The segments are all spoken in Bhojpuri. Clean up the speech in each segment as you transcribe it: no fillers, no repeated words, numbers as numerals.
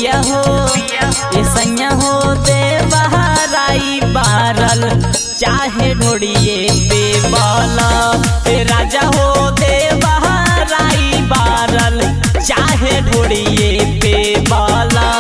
पिया हो ए सैया हो दे बहराई बारल चाहे ढोड़िए पे बाला ए राजा हो दे बहराई बारल चाहे ढोड़िए पे बाला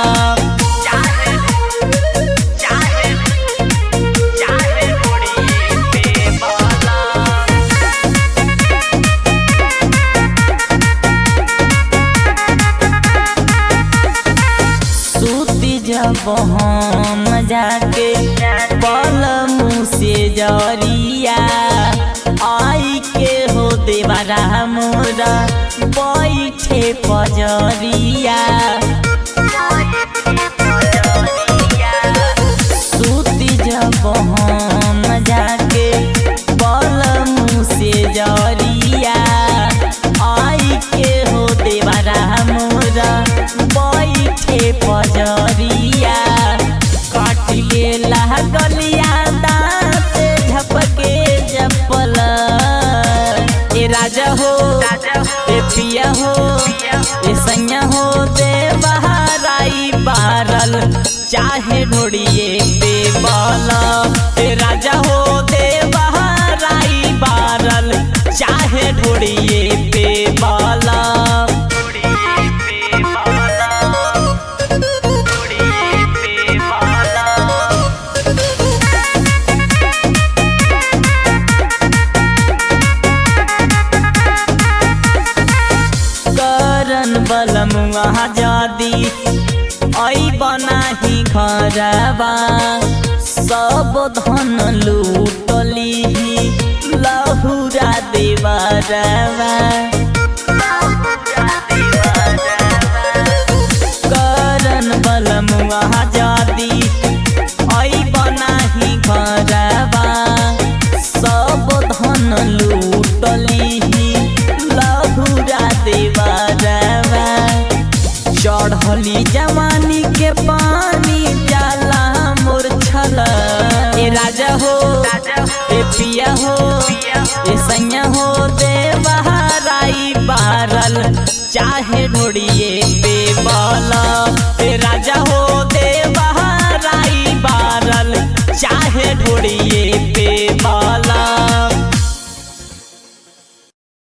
जब हम जाके पलमू से जरिया आई के हो देवरा मोरा बैठे पजरिया सूती जब हम जाके पलमू से जरिया आई के हो देवरा मोरा बैठे पजरिया काटिले गलिया दांत झपके जपल ए राजा हो ए पिया हो ए सैया हो दे बहराई बारल चाहे ढोड़िए पे बाला ए राजा हो दे बहराई बारल चाहे ढोड़िए पे बाला बलमुआ जादी आई बनाही घरवा सब धन लूटली लहुरा देवरवा करन बलमुआ जादी आई बनाही घरवा सब धन लूटली लहुरा देवरवा चढ़ली जवानी के पानी जाला मोर छला ए राजा हो ए पिया हो ए सैया हो दे बहराई बारल चाहे ढोड़िए पे बाला ए राजा हो दे बहराई बारल चाहे ढोड़िए